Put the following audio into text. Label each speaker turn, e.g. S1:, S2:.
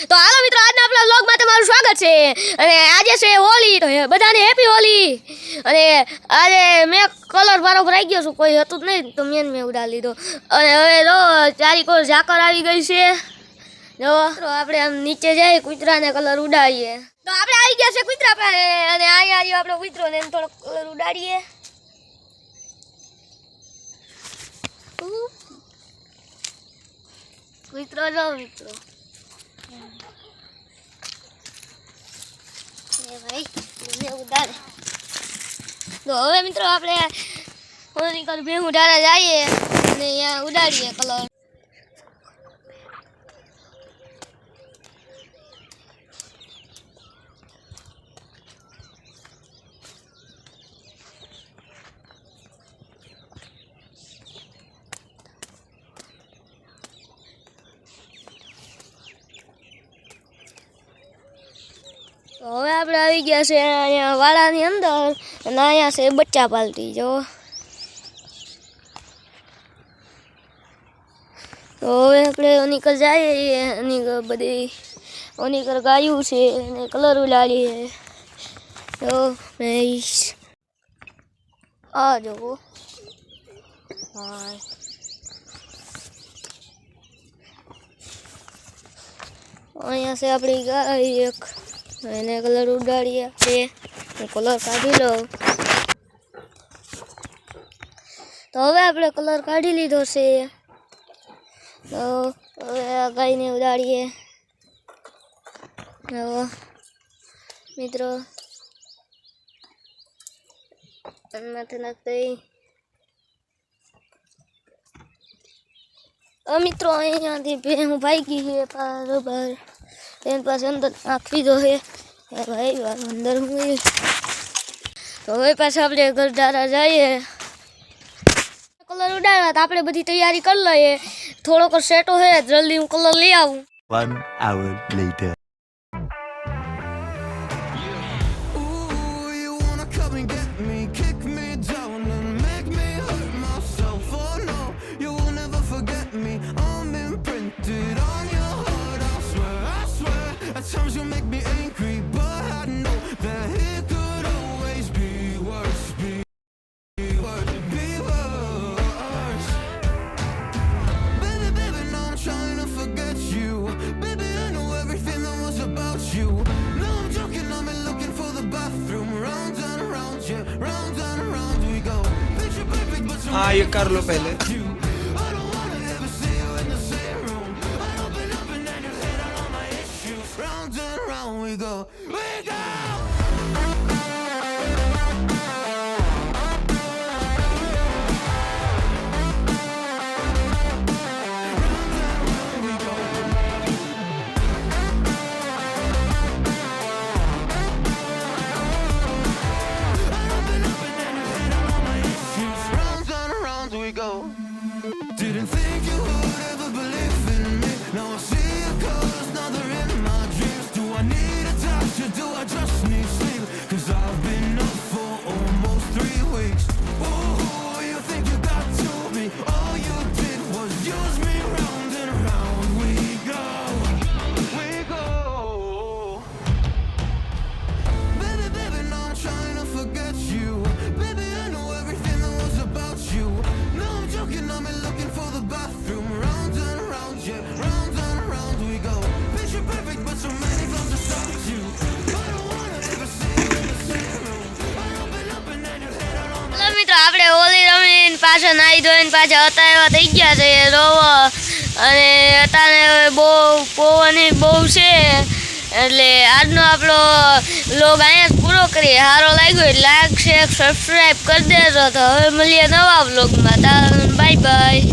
S1: તો હાલો મિત્રો, આજના આપણા વ્લોગમાં તમારું સ્વાગત છે. અને આજે છે હોળી, તો બધાને હેપી હોળી. અને આજે મેં કલર મારો ભરાઈ ગયો છું, કોઈ હતું જ નહીં તો મેં ઉડાડી લીધો. અને હવે જો ચારીકોર ઝાકર આવી ગઈ છે. જો આપણે આમ નીચે જઈએ, કૂતરાને કલર ઉડાડીએ. તો આપણે આવી ગયા છે કૂતરા પાસે, અને અહીંયા આવ્યો આપણો કૂતરો ને થોડો કલર ઉડાડીએ. કૂતરો જો મિત્રો, ભાઈ મને ઉડાડે. તો હવે મિત્રો આપણે હોલિકા ભેગું ઢાળા જઈએ અને અહીંયા ઉડાડીએ કલર. તો હવે આપણે આવી ગયા છે અહીંયા વાડાની અંદર, અને અહીંયા છે બચ્ચા પાલટી. જો તો હવે આપણે ઓનીકર જઈએ, ઓનીકર બધી ઓનીકર ગાયું છે અને કલર ઉડાડીએ. તો આ જુઓ, હા અહીંયા છે આપણી ગાય એક, એને કલર ઉડાડીએ. કલર કાઢી લો. તો હવે આપણે કલર કાઢી લીધો છે. તો હવે આ ગાયને ઉડાડીએ. મિત્રો નથી નાખતી. મિત્રો અહીંયાથી ભેહું ભાગી છે બરાબર, એની પાસે અંદર નાખી દો છે ભાઈ અંદર. તો હવે પાછા આપણે ઘર ધારા જઈએ. કલર ઉડાડવા તો આપણે બધી તૈયારી કરી લઈએ. થોડોક સેટો છે, જલ્દી હું કલર લઈ આવું.
S2: 1 hour later.
S3: हाँ ये कर लो पहले. Didn't think you would ever believe in me. Now I see your colors, now they're in my dreams. Do I need a doctor? Do I just need sleep? Cause I've been up for almost 3 weeks. Oh, you think you got to me? All you did was use me, round and round we go. We go. Baby, baby, now I'm trying to forget you. Baby, I know everything that was about you. No, I'm joking, I'm looking for the bathroom. Round and round, yeah, round and round we go. Picture perfect, but so many flaws to stop you. I don't wanna ever see you in the same room. I open up and then you head out on my...
S1: hello મિત્રો, આપણે હોળી રમીને પાછા નાહી ધોઈને પાછા હતા એવા થઈ ગયા છે. રોવો અને અત્યારે બહુ પવન બહુ છે, એટલે આજનો આપણો વ્લોગ અહીંયા જ પૂરો કરીએ. સારો લાગ્યો એટલે લાઈક, શેર, સબસ્ક્રાઈબ કરી દેજો. તો હવે મળીએ નવા વ્લોગમાં. Bye bye.